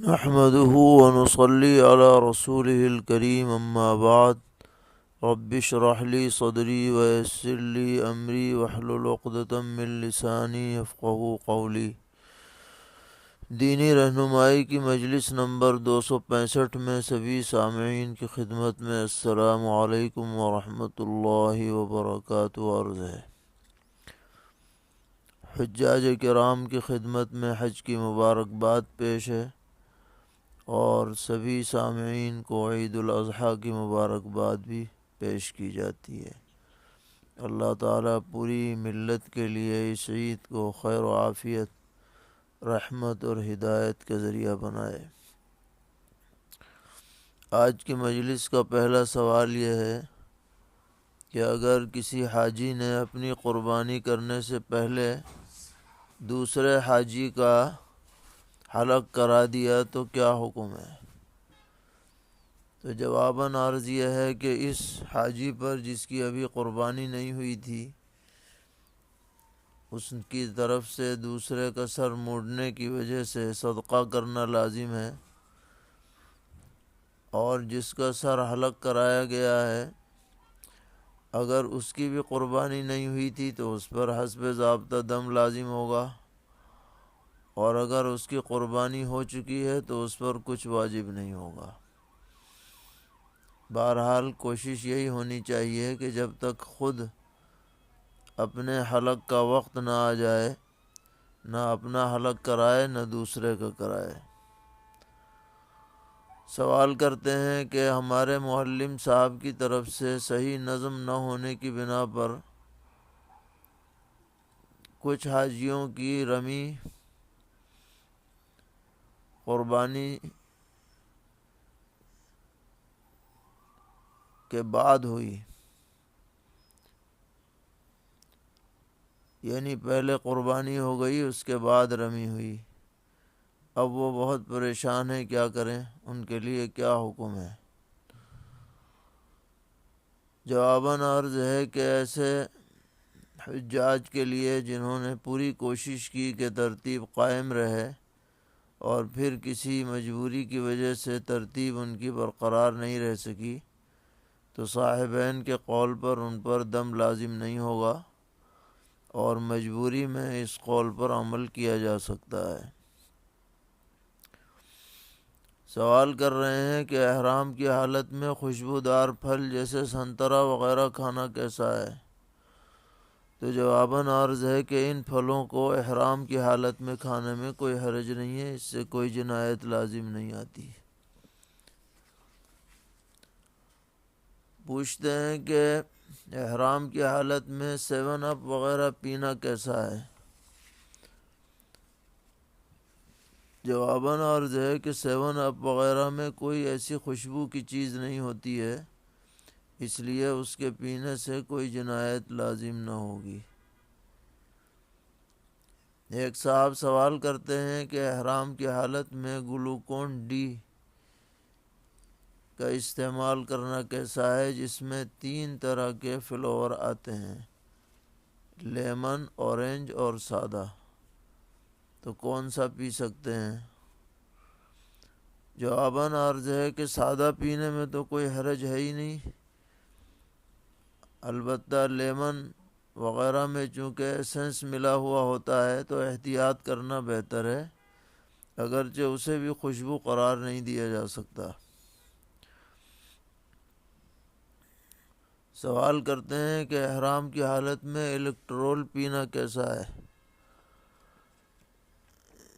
نحمده ونصلي على رسوله الكريم أما بعد رب اشرح لي صدري ويسر لي أمري واحلل عقدة من لساني يفقهوا قولي۔ دینی رہنمائی کی مجلس نمبر 265 میں سبھی سامعین کی خدمت میں السلام علیکم ورحمۃ اللہ وبرکاتہ عرض ہے۔ حجاج کرام کی خدمت میں حج کی مبارکباد پیش ہے اور سبھی سامعین کو عید الاضحیٰ کی مبارکباد بھی پیش کی جاتی ہے۔ اللہ تعالیٰ پوری ملت کے لیے اس عید کو خیر و عافیت، رحمت اور ہدایت کا ذریعہ بنائے۔ آج کی مجلس کا پہلا سوال یہ ہے کہ اگر کسی حاجی نے اپنی قربانی کرنے سے پہلے دوسرے حاجی کا حلق کرا دیا تو کیا حکم ہے؟ تو جواباً عرض یہ ہے کہ اس حاجی پر جس کی ابھی قربانی نہیں ہوئی تھی، اس کی طرف سے دوسرے کا سر موڑنے کی وجہ سے صدقہ کرنا لازم ہے، اور جس کا سر حلق کرایا گیا ہے اگر اس کی بھی قربانی نہیں ہوئی تھی تو اس پر حسب ضابطہ دم لازم ہوگا، اور اگر اس کی قربانی ہو چکی ہے تو اس پر کچھ واجب نہیں ہوگا۔ بہرحال کوشش یہی ہونی چاہیے کہ جب تک خود اپنے حلق کا وقت نہ آ جائے، نہ اپنا حلق کرائے نہ دوسرے کا کرائے۔ سوال کرتے ہیں کہ ہمارے معلم صاحب کی طرف سے صحیح نظم نہ ہونے کی بنا پر کچھ حاجیوں کی رمی قربانی کے بعد ہوئی، یعنی پہلے قربانی ہو گئی اس کے بعد رمی ہوئی۔ اب وہ بہت پریشان ہیں، کیا کریں؟ ان کے لیے کیا حکم ہے؟ جواباً عرض ہے کہ ایسے حجاج کے لیے جنہوں نے پوری کوشش کی کہ ترتیب قائم رہے اور پھر کسی مجبوری کی وجہ سے ترتیب ان کی برقرار نہیں رہ سکی، تو صاحبین کے قول پر ان پر دم لازم نہیں ہوگا اور مجبوری میں اس قول پر عمل کیا جا سکتا ہے۔ سوال کر رہے ہیں کہ احرام کی حالت میں خوشبودار پھل جیسے سنترا وغیرہ کھانا کیسا ہے؟ تو جواباً عرض ہے کہ ان پھلوں کو احرام کی حالت میں کھانے میں کوئی حرج نہیں ہے، اس سے کوئی جنایت لازم نہیں آتی۔ پوچھتے ہیں کہ احرام کی حالت میں 7 اپ وغیرہ پینا کیسا ہے؟ جواباً عرض ہے کہ 7 اپ وغیرہ میں کوئی ایسی خوشبو کی چیز نہیں ہوتی ہے، اس لیے اس کے پینے سے کوئی جنایت لازم نہ ہوگی۔ ایک صاحب سوال کرتے ہیں کہ احرام کی حالت میں گلوکون ڈی کا استعمال کرنا کیسا ہے، جس میں 3 طرح کے فلیور آتے ہیں، لیمن، اورنج اور سادہ، تو کون سا پی سکتے ہیں؟ جواباً عرض ہے کہ سادہ پینے میں تو کوئی حرج ہے ہی نہیں، البتہ لیمن وغیرہ میں چونکہ ایسنس ملا ہوا ہوتا ہے تو احتیاط کرنا بہتر ہے، اگرچہ اسے بھی خوشبو قرار نہیں دیا جا سکتا۔ سوال کرتے ہیں کہ احرام کی حالت میں الیکٹرول پینا کیسا ہے؟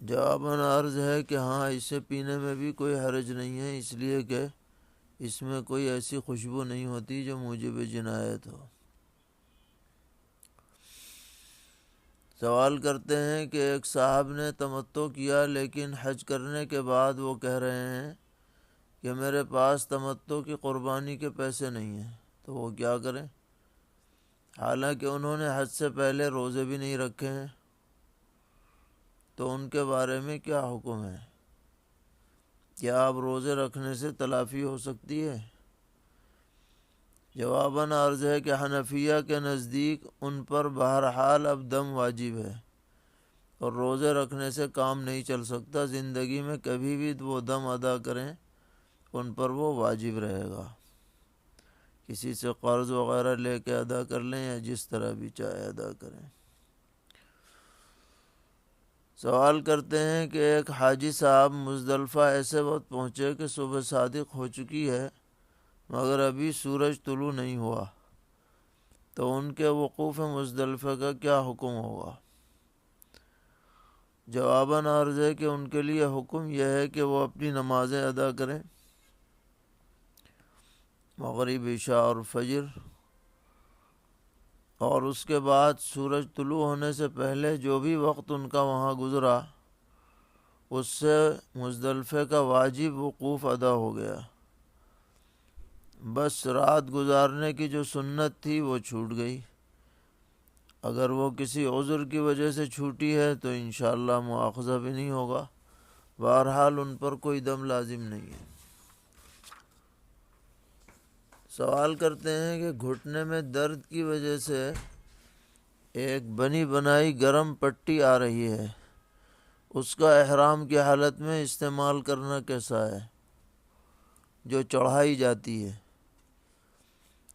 جواباً عرض ہے کہ ہاں، اسے پینے میں بھی کوئی حرج نہیں ہے، اس لیے کہ اس میں کوئی ایسی خوشبو نہیں ہوتی جو موجب جنایت ہو۔ سوال کرتے ہیں کہ ایک صاحب نے تمتع کیا لیکن حج کرنے کے بعد وہ کہہ رہے ہیں کہ میرے پاس تمتع کی قربانی کے پیسے نہیں ہیں، تو وہ کیا کریں؟ حالانکہ انہوں نے حج سے پہلے روزے بھی نہیں رکھے ہیں، تو ان کے بارے میں کیا حکم ہے؟ کیا اب روزے رکھنے سے تلافی ہو سکتی ہے؟ جواباً عرض ہے کہ حنفیہ کے نزدیک ان پر بہرحال اب دم واجب ہے، اور روزے رکھنے سے کام نہیں چل سکتا، زندگی میں کبھی بھی وہ دم ادا کریں ان پر وہ واجب رہے گا، کسی سے قرض وغیرہ لے کے ادا کر لیں یا جس طرح بھی چاہے ادا کریں۔ سوال کرتے ہیں کہ ایک حاجی صاحب مزدلفہ ایسے وقت پہنچے کہ صبح صادق ہو چکی ہے مگر ابھی سورج طلوع نہیں ہوا، تو ان کے وقوف مزدلفہ کا کیا حکم ہوگا؟ جواباً عرض ہے کہ ان کے لیے حکم یہ ہے کہ وہ اپنی نمازیں ادا کریں، مغرب، عشاء اور فجر، اور اس کے بعد سورج طلوع ہونے سے پہلے جو بھی وقت ان کا وہاں گزرا اس سے مزدلفے کا واجب وقوف ادا ہو گیا، بس رات گزارنے کی جو سنت تھی وہ چھوٹ گئی۔ اگر وہ کسی عذر کی وجہ سے چھوٹی ہے تو انشاءاللہ مواخذہ بھی نہیں ہوگا، بہرحال ان پر کوئی دم لازم نہیں ہے۔ سوال کرتے ہیں کہ گھٹنے میں درد کی وجہ سے ایک بنی بنائی گرم پٹی آ رہی ہے، اس کا احرام کی حالت میں استعمال کرنا کیسا ہے جو چڑھائی جاتی ہے؟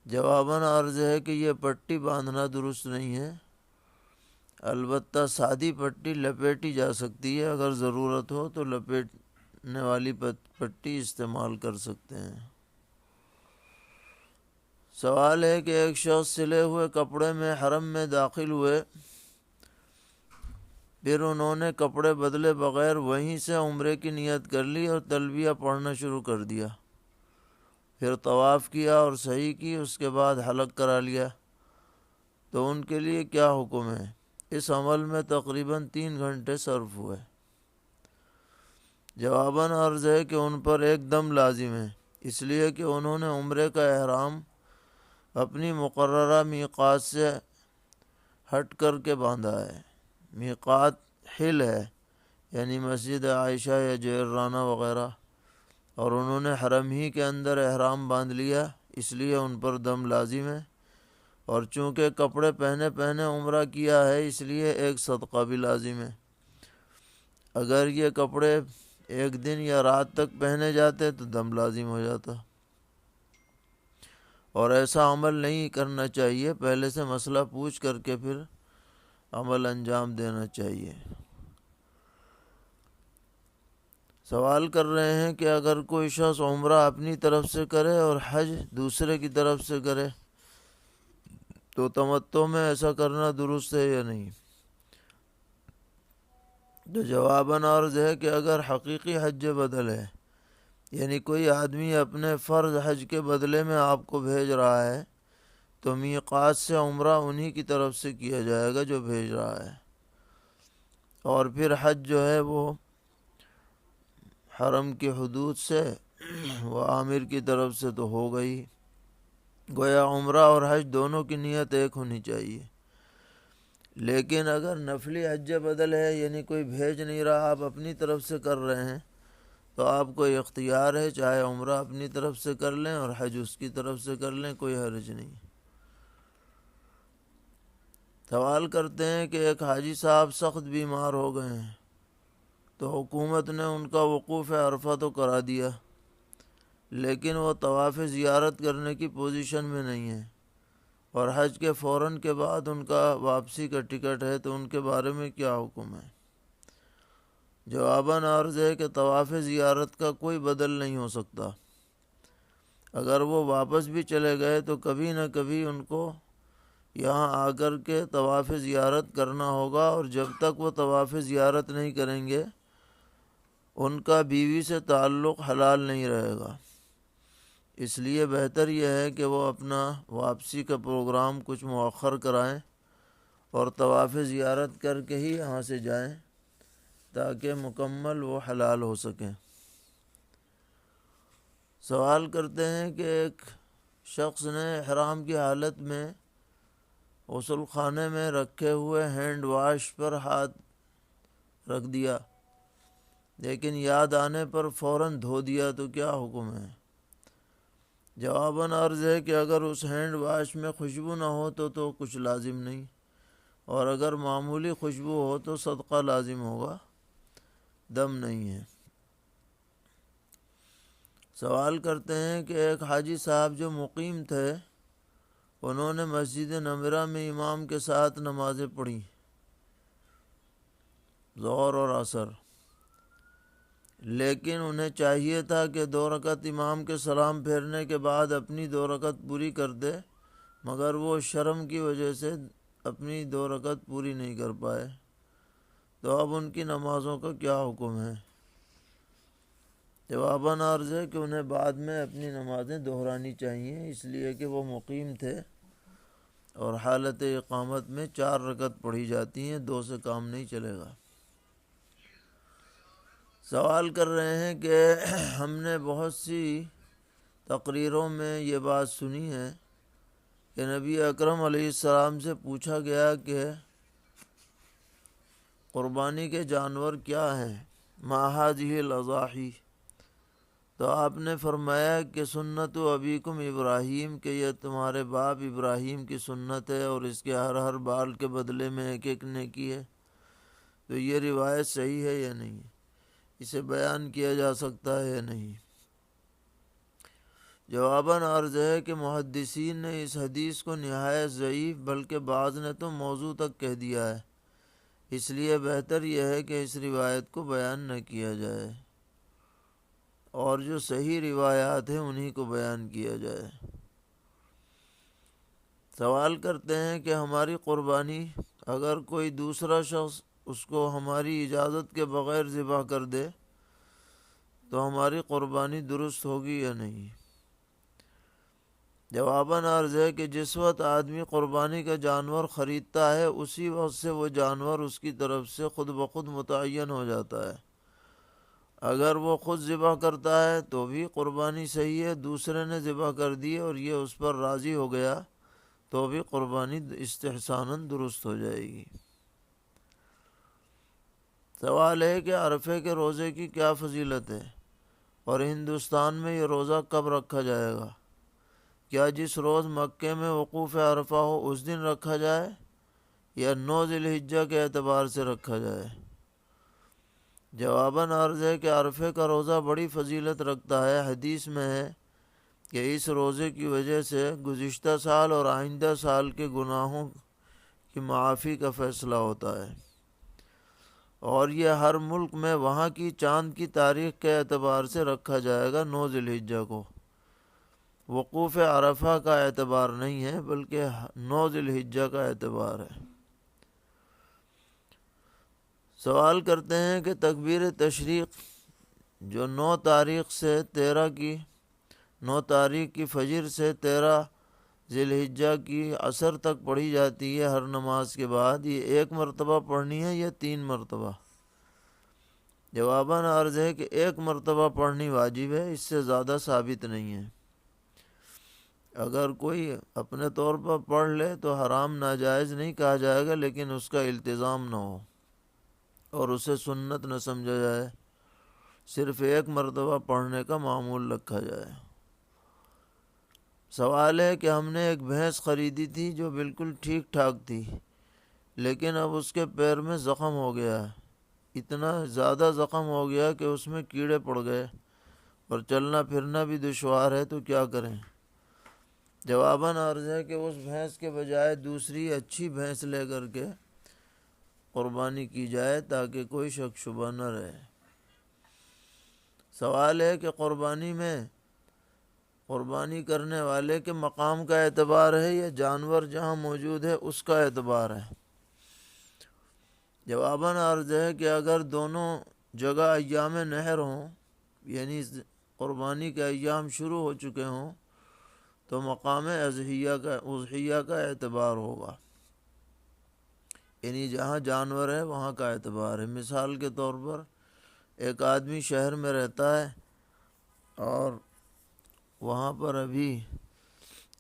جواباً عرض ہے کہ یہ پٹی باندھنا درست نہیں ہے، البتہ سادی پٹی لپیٹی جا سکتی ہے، اگر ضرورت ہو تو لپیٹنے والی پٹی استعمال کر سکتے ہیں۔ سوال ہے کہ ایک شخص سلے ہوئے کپڑے میں حرم میں داخل ہوئے، پھر انہوں نے کپڑے بدلے بغیر وہیں سے عمرے کی نیت کر لی اور تلبیہ پڑھنا شروع کر دیا، پھر طواف کیا اور سعی کی، اس کے بعد حلق کرا لیا، تو ان کے لیے کیا حکم ہے؟ اس عمل میں تقریباً 3 گھنٹے صرف ہوئے۔ جواباً عرض ہے کہ ان پر ایک دم لازم ہے، اس لیے کہ انہوں نے عمرے کا احرام اپنی مقررہ میقات سے ہٹ کر کے باندھا ہے۔ میقات حل ہے، یعنی مسجد عائشہ یا جعرانہ وغیرہ، اور انہوں نے حرم ہی کے اندر احرام باندھ لیا، اس لیے ان پر دم لازم ہے، اور چونکہ کپڑے پہنے عمرہ کیا ہے اس لیے ایک صدقہ بھی لازم ہے۔ اگر یہ کپڑے ایک دن یا رات تک پہنے جاتے تو دم لازم ہو جاتا، اور ایسا عمل نہیں کرنا چاہیے، پہلے سے مسئلہ پوچھ کر کے پھر عمل انجام دینا چاہیے۔ سوال کر رہے ہیں کہ اگر کوئی شخص عمرہ اپنی طرف سے کرے اور حج دوسرے کی طرف سے کرے تو تمتع میں ایسا کرنا درست ہے یا نہیں؟ تو جواباً عرض ہے کہ اگر حقیقی حج بدل ہے، یعنی کوئی آدمی اپنے فرض حج کے بدلے میں آپ کو بھیج رہا ہے، تو میقات سے عمرہ انہی کی طرف سے کیا جائے گا جو بھیج رہا ہے، اور پھر حج جو ہے وہ حرم کی حدود سے وہ عامر کی طرف سے تو ہو گئی، گویا عمرہ اور حج دونوں کی نیت ایک ہونی چاہیے۔ لیکن اگر نفلی حج بدل ہے، یعنی کوئی بھیج نہیں رہا، آپ اپنی طرف سے کر رہے ہیں، تو آپ کو اختیار ہے، چاہے عمرہ اپنی طرف سے کر لیں اور حج اس کی طرف سے کر لیں، کوئی حرج نہیں۔ سوال کرتے ہیں کہ ایک حاجی صاحب سخت بیمار ہو گئے ہیں، تو حکومت نے ان کا وقوف عرفہ تو کرا دیا، لیکن وہ طواف زیارت کرنے کی پوزیشن میں نہیں ہے، اور حج کے فوراً کے بعد ان کا واپسی کا ٹکٹ ہے، تو ان کے بارے میں کیا حکم ہے؟ جواباً عرض ہے کہ طواف زیارت کا کوئی بدل نہیں ہو سکتا، اگر وہ واپس بھی چلے گئے تو کبھی نہ کبھی ان کو یہاں آ کر کے طواف زیارت کرنا ہوگا، اور جب تک وہ طواف زیارت نہیں کریں گے ان کا بیوی سے تعلق حلال نہیں رہے گا، اس لیے بہتر یہ ہے کہ وہ اپنا واپسی کا پروگرام کچھ مؤخر کرائیں اور طواف زیارت کر کے ہی یہاں سے جائیں تاکہ مکمل وہ حلال ہو سکیں۔ سوال کرتے ہیں کہ ایک شخص نے احرام کی حالت میں غسل خانے میں رکھے ہوئے ہینڈ واش پر ہاتھ رکھ دیا، لیکن یاد آنے پر فوراً دھو دیا، تو کیا حکم ہے؟ جواباً عرض ہے کہ اگر اس ہینڈ واش میں خوشبو نہ ہو تو کچھ لازم نہیں، اور اگر معمولی خوشبو ہو تو صدقہ لازم ہوگا، دم نہیں ہے۔ سوال کرتے ہیں کہ ایک حاجی صاحب جو مقیم تھے، انہوں نے مسجد نمرہ میں امام کے ساتھ نمازیں پڑھیں، ظہر اور عصر، لیکن انہیں چاہیے تھا کہ 2 رکعت امام کے سلام پھیرنے کے بعد اپنی 2 رکعت پوری کر دے، مگر وہ شرم کی وجہ سے اپنی 2 رکعت پوری نہیں کر پائے، تو اب ان کی نمازوں کا کیا حکم ہے؟ جواباً عرض ہے کہ انہیں بعد میں اپنی نمازیں دہرانی چاہیے، اس لیے کہ وہ مقیم تھے اور حالت اقامت میں 4 رکعت پڑھی جاتی ہیں، 2 سے کام نہیں چلے گا۔ سوال کر رہے ہیں کہ ہم نے بہت سی تقریروں میں یہ بات سنی ہے کہ نبی اکرم علیہ السلام سے پوچھا گیا کہ قربانی کے جانور کیا ہیں، ما ہذہ الاضاحی، تو آپ نے فرمایا کہ سنت ابیکم ابراہیم، کہ یہ تمہارے باپ ابراہیم کی سنت ہے اور اس کے ہر بال کے بدلے میں ایک نیکی ہے۔ تو یہ روایت صحیح ہے یا نہیں، اسے بیان کیا جا سکتا ہے یا نہیں؟ جواباً عرض ہے کہ محدثین نے اس حدیث کو نہایت ضعیف، بلکہ بعض نے تو موضوع تک کہہ دیا ہے، اس لیے بہتر یہ ہے کہ اس روایت کو بیان نہ کیا جائے اور جو صحیح روایات ہیں انہی کو بیان کیا جائے۔ سوال کرتے ہیں کہ ہماری قربانی اگر کوئی دوسرا شخص اس کو ہماری اجازت کے بغیر ذبح کر دے تو ہماری قربانی درست ہوگی یا نہیں؟ جواباً عرض ہے کہ جس وقت آدمی قربانی کا جانور خریدتا ہے اسی وقت سے وہ جانور اس کی طرف سے خود بخود متعین ہو جاتا ہے۔ اگر وہ خود ذبح کرتا ہے تو بھی قربانی صحیح ہے، دوسرے نے ذبح کر دی اور یہ اس پر راضی ہو گیا تو بھی قربانی استحساناً درست ہو جائے گی۔ سوال ہے کہ عرفے کے روزے کی کیا فضیلت ہے اور ہندوستان میں یہ روزہ کب رکھا جائے گا؟ کیا جس روز مکے میں وقوف عرفہ ہو اس دن رکھا جائے یا 9 ذی الحجہ کے اعتبار سے رکھا جائے؟ جواباً عرض ہے کہ عرفے کا روزہ بڑی فضیلت رکھتا ہے، حدیث میں ہے کہ اس روزے کی وجہ سے گزشتہ سال اور آئندہ سال کے گناہوں کی معافی کا فیصلہ ہوتا ہے، اور یہ ہر ملک میں وہاں کی چاند کی تاریخ کے اعتبار سے رکھا جائے گا 9 ذی الحجہ کو، وقوف عرفہ کا اعتبار نہیں ہے بلکہ 9 ذی الحجہ کا اعتبار ہے۔ سوال کرتے ہیں کہ تکبیر تشریق جو 9 تاریخ کی فجر سے 13 ذی الحجہ کی عصر تک پڑھی جاتی ہے ہر نماز کے بعد، یہ 1 مرتبہ پڑھنی ہے یا 3 مرتبہ؟ جواباً عرض ہے کہ 1 مرتبہ پڑھنی واجب ہے، اس سے زیادہ ثابت نہیں ہے۔ اگر کوئی اپنے طور پر پڑھ لے تو حرام ناجائز نہیں کہا جائے گا، لیکن اس کا التزام نہ ہو اور اسے سنت نہ سمجھا جائے، صرف 1 مرتبہ پڑھنے کا معمول رکھا جائے۔ سوال ہے کہ ہم نے ایک بھینس خریدی تھی جو بالکل ٹھیک ٹھاک تھی، لیکن اب اس کے پیر میں زخم ہو گیا ہے، اتنا زیادہ زخم ہو گیا کہ اس میں کیڑے پڑ گئے اور چلنا پھرنا بھی دشوار ہے، تو کیا کریں؟ جواباً عرض ہے کہ اس بھینس کے بجائے دوسری اچھی بھینس لے کر کے قربانی کی جائے تاکہ کوئی شک شبہ نہ رہے۔ سوال ہے کہ قربانی میں قربانی کرنے والے کے مقام کا اعتبار ہے یا جانور جہاں موجود ہے اس کا اعتبار ہے؟ جواباً عرض ہے کہ اگر دونوں جگہ ایام نحر ہوں، یعنی قربانی کے ایام شروع ہو چکے ہوں، تو مقام اضحیہ کا اعتبار ہوگا، یعنی جہاں جانور ہے وہاں کا اعتبار ہے۔ مثال کے طور پر ایک آدمی شہر میں رہتا ہے اور وہاں پر ابھی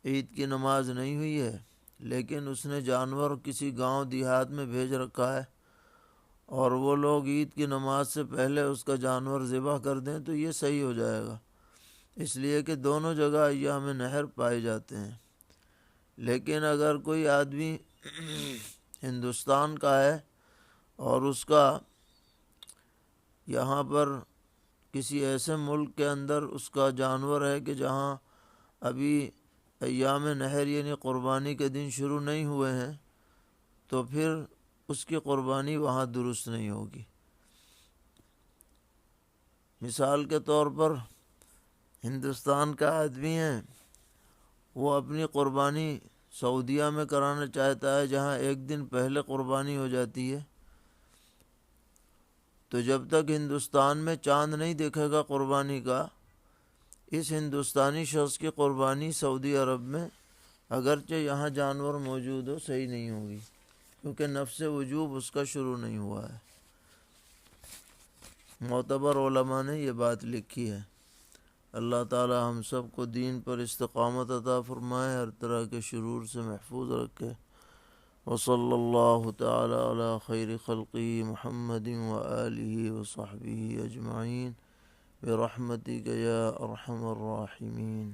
عید کی نماز نہیں ہوئی ہے، لیکن اس نے جانور کسی گاؤں دیہات میں بھیج رکھا ہے اور وہ لوگ عید کی نماز سے پہلے اس کا جانور ذبح کر دیں تو یہ صحیح ہو جائے گا، اس لیے کہ دونوں جگہ ایام نحر پائے جاتے ہیں۔ لیکن اگر کوئی آدمی ہندوستان کا ہے اور اس کا یہاں پر کسی ایسے ملک کے اندر اس کا جانور ہے کہ جہاں ابھی ایام نحر یعنی قربانی کے دن شروع نہیں ہوئے ہیں، تو پھر اس کی قربانی وہاں درست نہیں ہوگی۔ مثال کے طور پر ہندوستان کا آدمی ہے، وہ اپنی قربانی سعودیہ میں کرانا چاہتا ہے جہاں ایک دن پہلے قربانی ہو جاتی ہے، تو جب تک ہندوستان میں چاند نہیں دیکھے گا قربانی کا، اس ہندوستانی شخص کی قربانی سعودی عرب میں اگرچہ یہاں جانور موجود ہو صحیح نہیں ہوگی، کیونکہ نفس وجوب اس کا شروع نہیں ہوا ہے۔ معتبر علماء نے یہ بات لکھی ہے۔ اللہ تعالی ہم سب کو دین پر استقامت عطا فرمائے، ہر طرح کے شرور سے محفوظ رکھے۔ وصلی اللہ تعالی علی خیر خلقہ محمد وآلہ وصحبہ اجمعین برحمتک یا ارحم الراحمین۔